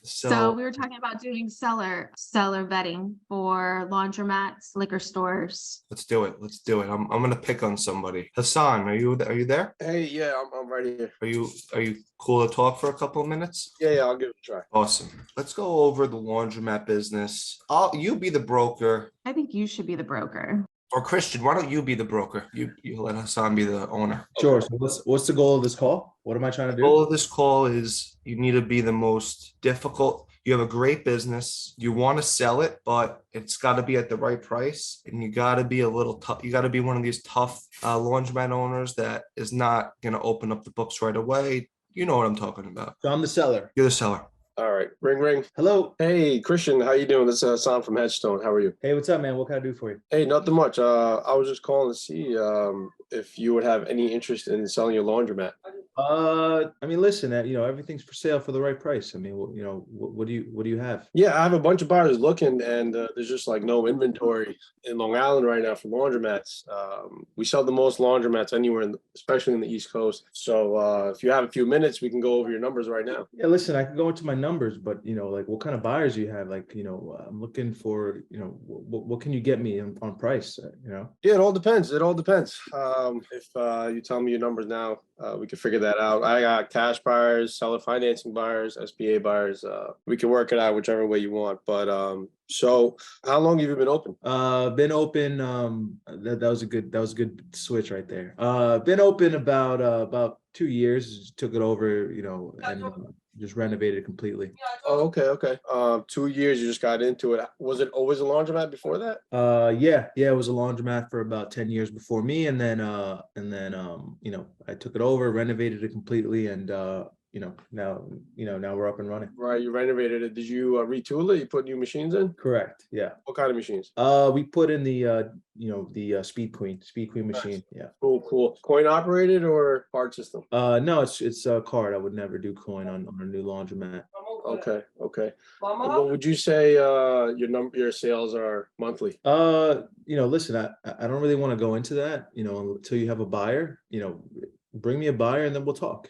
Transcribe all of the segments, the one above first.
So So we were talking about doing seller vetting for laundromats, liquor stores. let's do it. Let's do it. I'm gonna pick on somebody. Hassan, are you there? Hey, yeah, I'm right here. Are you cool to talk for a couple of minutes? Yeah, I'll give it a try. Awesome. Let's go over the laundromat business. You be the broker. I think you should be the broker. Or Christian, why don't you be the broker? You let Hassan be the owner. Sure. So what's the goal of this call? What am I trying to The do? goal of this call is you need to be the most difficult. You have a great business. You want to sell it, but it's got to be at the right price. And you got to be a little tough. You got to be one of these tough laundromat owners that is not going to open up the books right away. You know what I'm talking about. So I'm the seller. You're the seller. All right, ring, ring. Hello. Hey, Christian, how you doing? This is Hassan from Headstone. How are you? Hey, what's up, man? What can I do for you? Hey, nothing much. I was just calling to see if you would have any interest in selling your laundromat. I mean, listen, everything's for sale for the right price. I mean, what do you have? Yeah, I have a bunch of buyers looking, and there's just like no inventory in Long Island right now for laundromats. We sell the most laundromats anywhere, especially in the East Coast. So if you have a few minutes, we can go over your numbers right now. Yeah, listen, I can go into my numbers, but like what kind of buyers do you have? Like, I'm looking for, what can you get me on price? Yeah, it all depends. It all depends. If you tell me your numbers now, we can figure that out. I got cash buyers, seller financing buyers, SBA buyers. We can work it out whichever way you want. But so how long have you been open? Been open. That was a good switch right there. Been open about 2 years. Took it over, and just renovated it completely. Oh, okay. 2 years you just got into it. Was it always a laundromat before that? Yeah, it was a laundromat for about 10 years before me, and then I took it over, renovated it completely, and now we're up and running. Right, you renovated it. Did you retool it? You put new machines in? Correct. Yeah. What kind of machines? We put in the Speed Queen machine. Yeah. Cool. Coin operated or card system? No, it's a card. I would never do coin on a new laundromat. Okay. What would you say your sales are monthly? Listen, I don't really want to go into that, until you have a buyer. Bring me a buyer and then we'll talk.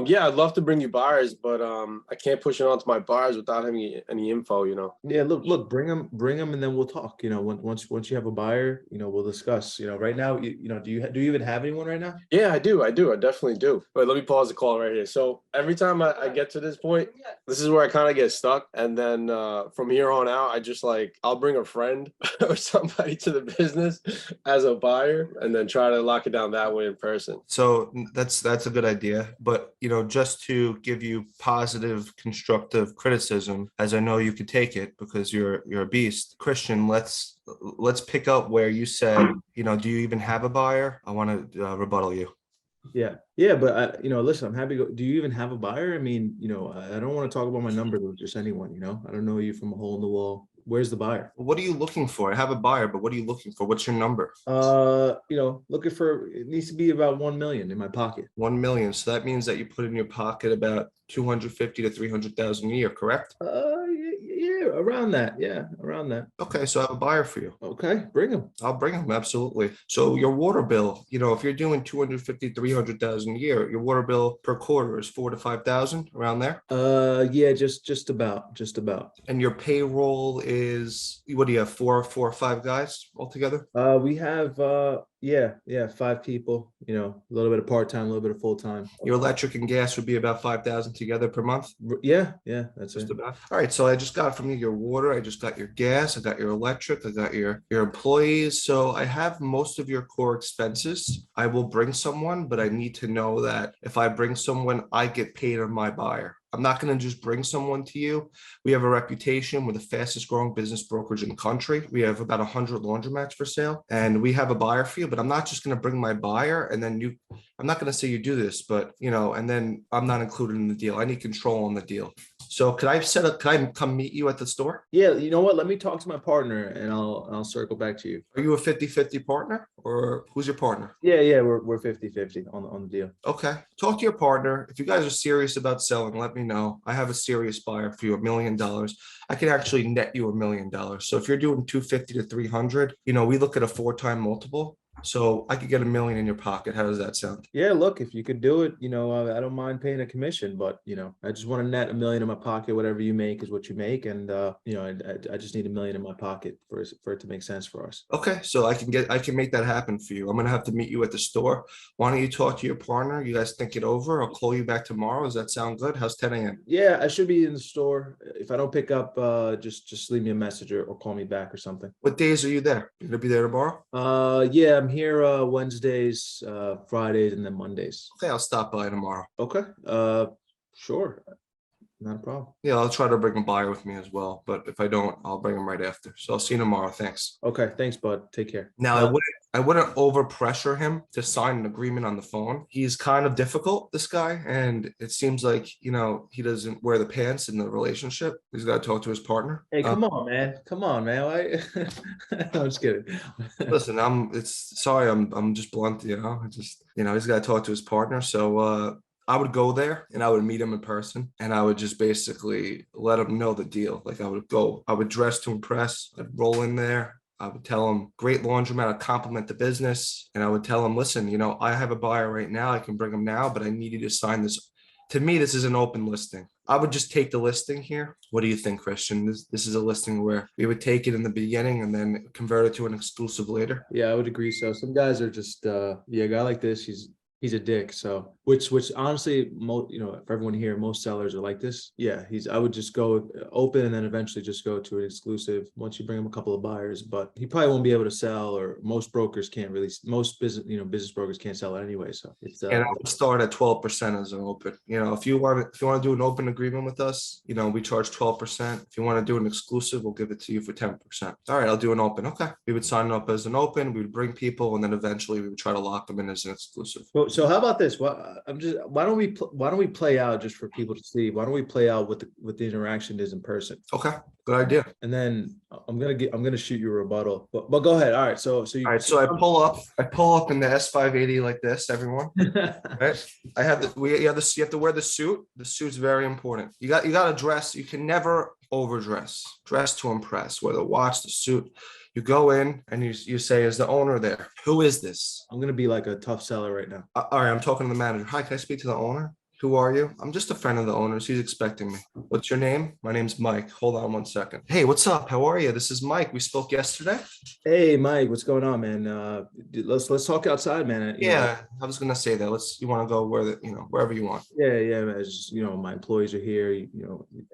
Yeah, I'd love to bring you buyers, but I can't push it onto my buyers without having any info, Yeah, look, bring them and then we'll talk. Once you have a buyer, we'll discuss. Right now, do you even have anyone right now? Yeah, I do. I definitely do. But let me pause the call right here. So every time I get to this point, this is where I kind of get stuck. And then from here on out, I just I'll bring a friend or somebody to the business as a buyer and then try to lock it down that way in person. So that's a good idea. But just to give you positive, constructive criticism, as I know you could take it because you're a beast. Christian, let's pick up where you said, do you even have a buyer? I want to rebuttal you. Yeah, but listen, I'm happy. Do you even have a buyer? I mean, I don't want to talk about my numbers with just anyone. I don't know you from a hole in the wall. Where's the buyer? What are you looking for? I have a buyer, but what are you looking for? What's your number? Looking for, it needs to be about 1 million in my pocket. 1 million. So that means that you put in your pocket about 250 to 300,000 a year, correct? Yeah, around that. Yeah, around that. Okay, so I have a buyer for you. Okay, bring him. I'll bring him, absolutely. So your water bill, if you're doing 250, 300,000 a year, your water bill per quarter is 4 to 5,000, around there. Yeah, just about. And your payroll is, what do you have, four or five guys altogether? We have 5 people, a little bit of part-time, a little bit of full-time. Your electric and gas would be about 5,000 together per month? Yeah, that's just it. about. All right, so I just got from you your water, I just got your gas, I got your electric, I got your employees. So I have most of your core expenses. I will bring someone, but I need to know that if I bring someone, I get paid on my buyer. I'm not going to just bring someone to you. We have a reputation. We're the fastest growing business brokerage in the country. We have about 100 laundromats for sale, and we have a buyer for you, but I'm not just going to bring my buyer and then I'm not going to say you do this, but and then I'm not included in the deal. I need control on the deal. So could I come meet you at the store? Yeah, you know what? Let me talk to my partner and I'll circle back to you. Are you a 50-50 partner, or who's your partner? Yeah, we're 50-50 on the deal. Okay. Talk to your partner. If you guys are serious about selling, let me know. I have a serious buyer for you, $1 million. I can actually net you $1 million. So if you're doing 250 to 300, we look at a 4-time multiple. So I could get $1 million in your pocket. How does that sound? Yeah, look, if you could do it, I don't mind paying a commission, but I just want to net $1 million in my pocket. Whatever you make is what you make, and I just need $1 million in my pocket for it to make sense for us. Okay, so I can make that happen for you. I'm gonna have to meet you at the store. Why don't you talk to your partner? You guys think it over. I'll call you back tomorrow. Does that sound good? How's 10 a.m.? Yeah, I should be in the store. If I don't pick up, just leave me a message or call me back or something. What days are you there? You gonna be there tomorrow? Yeah, I'm here Wednesdays, Fridays, and then Mondays. Okay, I'll stop by tomorrow. Okay. Sure. Not a problem. Yeah, I'll try to bring a buyer with me as well, but if I don't, I'll bring him right after. So I'll see you tomorrow. Thanks. Okay, thanks, bud. Take care. Now, I wouldn't over pressure him to sign an agreement on the phone. He's kind of difficult, this guy, and it seems like, he doesn't wear the pants in the relationship. He's got to talk to his partner. Hey, come on, man. Come on, man. I'm just kidding. Listen, I'm just blunt, he's got to talk to his partner. So I would go there and I would meet him in person and I would just basically let him know the deal. Like I would dress to impress, I'd roll in there. I would tell him great laundromat, I'd compliment the business. And I would tell him, listen, I have a buyer right now. I can bring him now, but I need you to sign this. To me, this is an open listing. I would just take the listing here. What do you think, Christian? This is a listing where we would take it in the beginning and then convert it to an exclusive later. Yeah, I would agree. So some guys are just, a guy like this, he's a dick. So which honestly, for everyone here, most sellers are like this. Yeah, I would just go open and then eventually just go to an exclusive once you bring him a couple of buyers. But he probably won't be able to sell, or most brokers can't really. Most business brokers can't sell it anyway. So it's And I would start at 12% as an open. If you want to do an open agreement with us, we charge 12%. If you want to do an exclusive, we'll give it to you for 10%. All right, I'll do an open. Okay, we would sign up as an open. We would bring people, and then eventually we would try to lock them in as an exclusive. So how about this? Why don't we play out just for people to see? Why don't we play out what the interaction is in person? Okay, good idea. And then I'm gonna shoot you a rebuttal. But go ahead. All right. So All right, so I pull up in the S580 like this, everyone. Right? You have to wear the suit. The suit's very important. You got to dress. You can never overdress. Dress to impress, whether watch, the suit. You go in and you say, is the owner there? Who is this? I'm gonna be like a tough seller right now. All right, I'm talking to the manager. Hi, can I speak to the owner? Who are you? I'm just a friend of the owner's. He's expecting me. What's your name? My name's Mike. Hold on 1 second. Hey, what's up? How are you? This is Mike. We spoke yesterday. Hey, Mike, what's going on, man? Let's talk outside, man. I was gonna say that. You want to go wherever you want. Yeah. As my employees are here.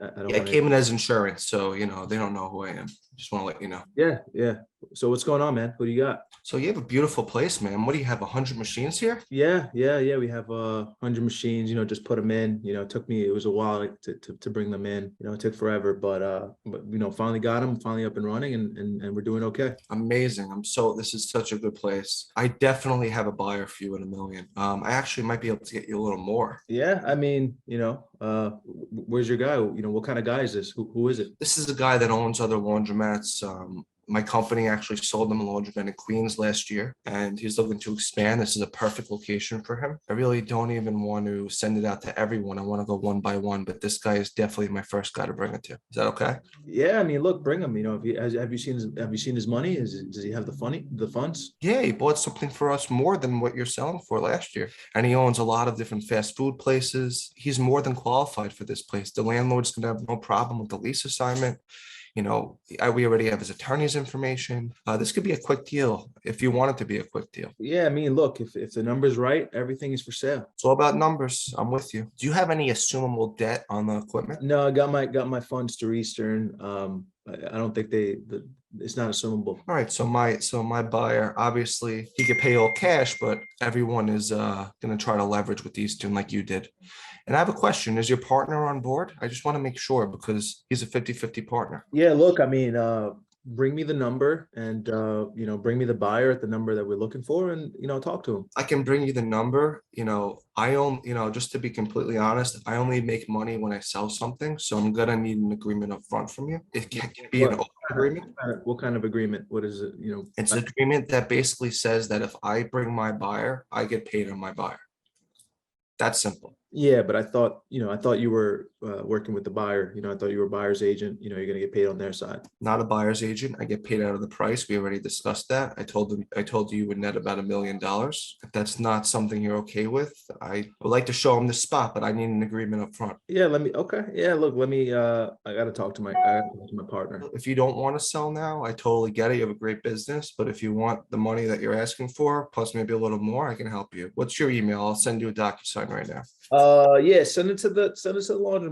I don't. Yeah, I came in as insurance, so they don't know who I am. Just want to let you know. Yeah. So what's going on, man? What do you got? So you have a beautiful place, man. What do you have? 100 machines here? Yeah. We have 100 machines. Just put them in. It was a while to bring them in. It took forever, but finally got them, finally up and running, and we're doing okay. Amazing. This is such a good place. I definitely have a buyer for you at $1 million. I actually might be able to get you a little more. Yeah, I mean, where's your guy? What kind of guy is this? Who is it? This is a guy that owns other laundromats. My company actually sold him a laundromat in Queens last year, and he's looking to expand. This is a perfect location for him. I really don't even want to send it out to everyone. I want to go one by one, but this guy is definitely my first guy to bring it to. Is that okay? Yeah, I mean, look, bring him. Have you seen his money? Does he have the funds? Yeah, he bought something for us more than what you're selling for last year, and he owns a lot of different fast food places. He's more than qualified for this place. The landlord's gonna have no problem with the lease assignment. We already have his attorney's information. This could be a quick deal if you want it to be a quick deal. Yeah, I mean, look, if the number's right, everything is for sale. It's all about numbers. I'm with you. Do you have any assumable debt on the equipment? No, I got my funds through Eastern. I don't think it's not assumable. All right. So my buyer, obviously he could pay all cash, but everyone is going to try to leverage with Eastern like you did. And I have a question. Is your partner on board? I just want to make sure because he's a 50-50 partner. Yeah, look, I mean, bring me the number and, bring me the buyer at the number that we're looking for and, talk to him. I can bring you the number. Just to be completely honest, I only make money when I sell something. So I'm going to need an agreement up front from you. It can be an open agreement. What kind of agreement? What is it? It's an agreement that basically says that if I bring my buyer, I get paid on my buyer. That's simple. Yeah, but I thought you were working with the buyer. I thought you were a buyer's agent. You're gonna get paid on their side. Not a buyer's agent. I get paid out of the price. We already discussed that. I told you would net about $1 million. If that's not something you're okay with, I would like to show him the spot, but I need an agreement up front. Yeah, okay. Yeah, look, I gotta talk to my partner. If you don't want to sell now, I totally get it. You have a great business, but if you want the money that you're asking for, plus maybe a little more, I can help you. What's your email? I'll send you a DocuSign right now. Yeah, send it to the laundromat.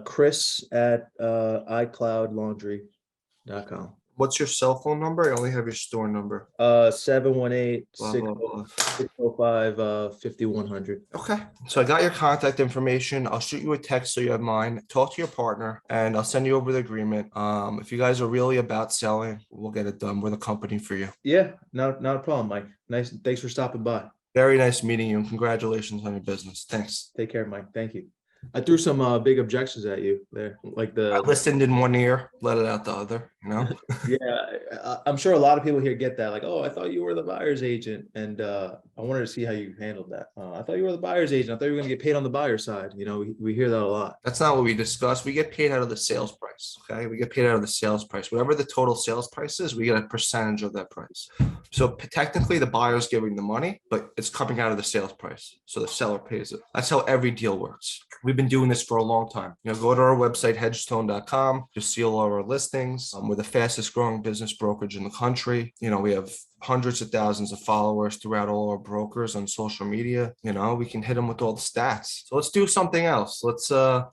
Chris at iCloudlaundry.com. What's your cell phone number? I only have your store number. 718 Blah, blah, blah. 605 5100. Okay, so I got your contact information. I'll shoot you a text so you have mine. Talk to your partner and I'll send you over the agreement. If you guys are really about selling, we'll get it done. We're the company for you. Yeah, not a problem, Mike. Nice. Thanks for stopping by. Very nice meeting you and congratulations on your business. Thanks. Take care, Mike. Thank you. I threw some big objections at you there, like I listened in one ear, let it out the other, Yeah, I'm sure a lot of people here get that. Like, oh, I thought you were the buyer's agent, and I wanted to see how you handled that. I thought you were the buyer's agent. I thought you were going to get paid on the buyer side. We hear that a lot. That's not what we discussed. We get paid out of the sales price. Okay. We get paid out of the sales price. Whatever the total sales price is, we get a percentage of that price. So technically the buyer's giving the money, but it's coming out of the sales price. So the seller pays it. That's how every deal works. We've been doing this for a long time. Go to our website, hedgestone.com. You'll see all our listings. We're the fastest growing business brokerage in the country. We have hundreds of thousands of followers throughout all our brokers on social media. We can hit them with all the stats. So let's do something else.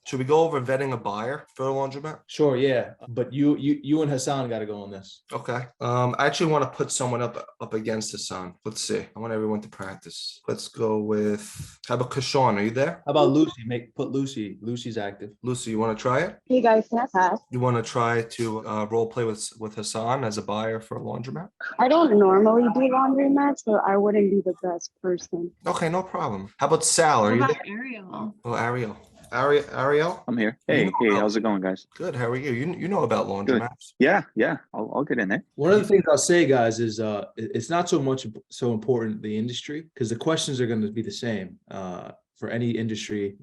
Should we go over vetting a buyer for a laundromat? Sure, yeah. But you and Hassan got to go on this. Okay. I actually want to put someone up against Hassan. Let's see. I want everyone to practice. Let's go with, how about Kashawn? Are you there? How about Lucy? Put Lucy. Lucy's active. Lucy, you want to try it? Hey guys, can I pass? You want to try to role play with Hassan as a buyer for a laundromat? I don't normally do laundromats, so I wouldn't be the best person. Okay, no problem. How about Sal? Are What you about there? Ariel? Oh, Ariel. Ariel? I'm here. Hey, how's it going, guys? Good. How are you? You know about laundromats. Yeah, I'll get in there. One of the things I'll say, guys, is it's not so important the industry, because the questions are going to be the same. For any industry,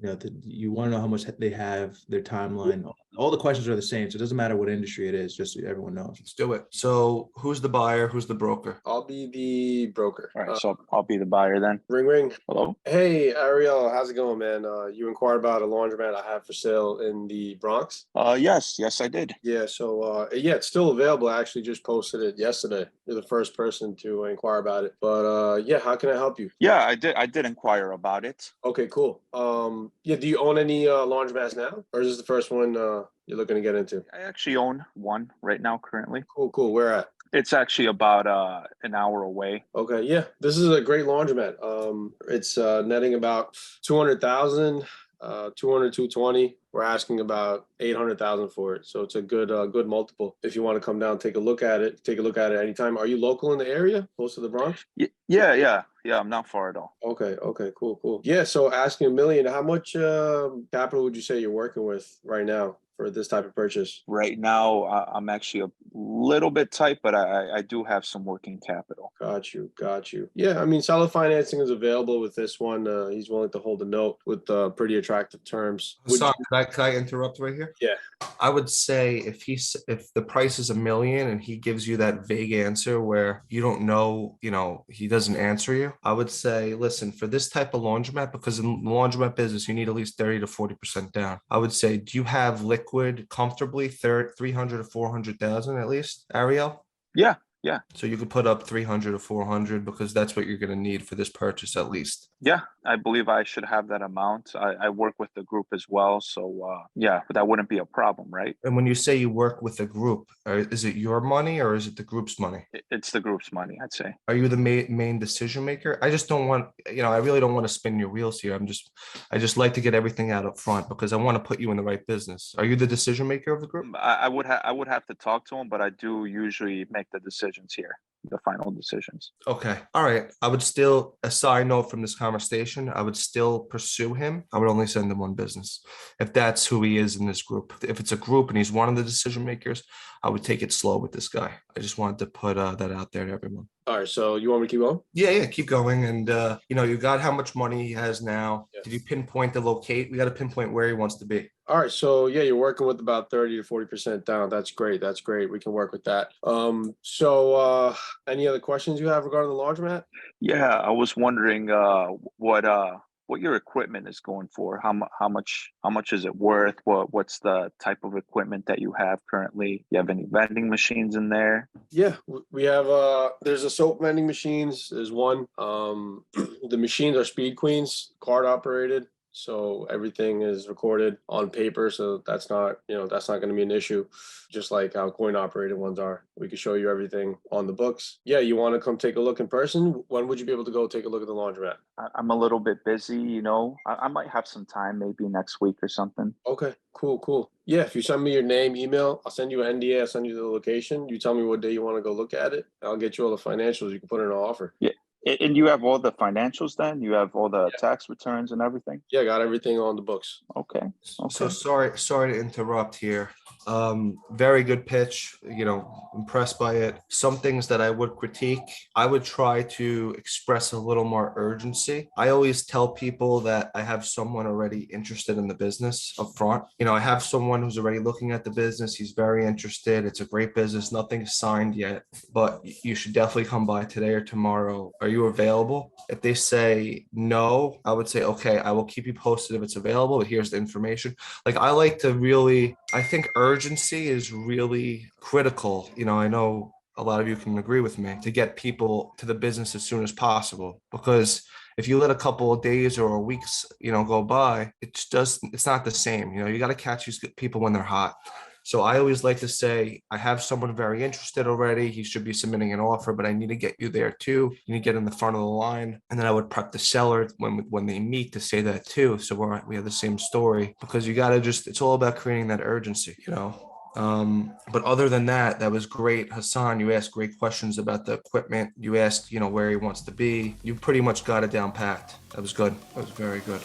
you want to know how much they have, their timeline. All the questions are the same, so it doesn't matter what industry it is, just so everyone knows. Let's do it. So who's the buyer? Who's the broker? I'll be the broker. All right, so I'll be the buyer then. Ring ring. Hello. Hey Ariel, how's it going, man? You inquired about a laundromat I have for sale in the Bronx. Yes, I did. Yeah, so it's still available. I actually just posted it yesterday. You're the first person to inquire about it. But how can I help you? Yeah, I did inquire about it. Okay, cool. Do you own any laundromats now, or is this the first one you're looking to get into? I actually own one right now currently. Cool. Where at? It's actually about an hour away. Okay, yeah, this is a great laundromat. It's netting about 200,000, 220. We're asking about 800,000 for it, so it's a good multiple. If you want to come down, take a look at it anytime. Are you local in the area, close to the Bronx? Yeah. I'm not far at all. Okay, cool. Yeah, so asking $1 million, how much capital would you say you're working with right now for this type of purchase? Right now, I'm actually a little bit tight, but I do have some working capital. Got you. Yeah, I mean, seller financing is available with this one. He's willing to hold a note with pretty attractive terms. Can I interrupt right here? Yeah. I would say if the price is $1 million and he gives you that vague answer where you don't know, he doesn't answer you, I would say, listen, for this type of laundromat, because in the laundromat business, you need at least 30 to 40% down. I would say, do you have liquid comfortably 300 to 400,000 at least, Ariel? Yeah. So you could put up 300 to 400 because that's what you're going to need for this purchase at least. Yeah, I believe I should have that amount. I work with the group as well. So but that wouldn't be a problem, right? And when you say you work with the group, is it your money or is it the group's money? It's the group's money, I'd say. Are you the main decision maker? I just don't want, I really don't want to spin your wheels here. I just like to get everything out up front because I want to put you in the right business. Are you the decision maker of the group? I would have to talk to him, but I do usually make the decisions here, the final decisions. Okay. All right. I would still, a side note from this conversation, I would still pursue him. I would only send him one business if that's who he is in this group. If it's a group and he's one of the decision makers, I would take it slow with this guy. I just wanted to put that out there to everyone. All right, so you want me to keep going? Yeah, keep going. And you got how much money he has now. Yeah. Did you pinpoint the locate? We got to pinpoint where he wants to be. All right, so yeah, you're working with about 30 to 40% down. That's great. That's great. We can work with that. Any other questions you have regarding the laundromat? Yeah, I was wondering what your equipment is going for. How much is it worth? What's the type of equipment that you have currently? You have any vending machines in there? Yeah, we have there's a soap vending machines. There's one. The machines are Speed Queens, card operated. So everything is recorded on paper. So that's not going to be an issue. Just like how coin operated ones are. We can show you everything on the books. Yeah, you want to come take a look in person? When would you be able to go take a look at the laundromat? I'm a little bit busy, I might have some time maybe next week or something. Okay, cool. Yeah, if you send me your name, email, I'll send you an NDA, I'll send you the location. You tell me what day you want to go look at it. I'll get you all the financials. You can put in an offer. Yeah. And you have all the financials then? You have all the tax returns and everything? Yeah, I got everything on the books. Okay. So Okay. sorry to interrupt here. Very good pitch, impressed by it. Some things that I would critique, I would try to express a little more urgency. I always tell people that I have someone already interested in the business up front. I have someone who's already looking at the business. He's very interested. It's a great business. Nothing's signed yet, but you should definitely come by today or tomorrow. Are you available? If they say no, I would say, okay, I will keep you posted if it's available, but here's the information. Like I think urgency is really critical. I know a lot of you can agree with me to get people to the business as soon as possible, because if you let a couple of days or weeks, go by, it's not the same. You got to catch these people when they're hot. So I always like to say, I have someone very interested already. He should be submitting an offer, but I need to get you there too. You need to get in the front of the line. And then I would prep the seller when they meet to say that too. So we have the same story, because you got to it's all about creating that urgency, but other than that, that was great. Hassan, you asked great questions about the equipment. You asked, where he wants to be. You pretty much got it down packed. That was good. That was very good.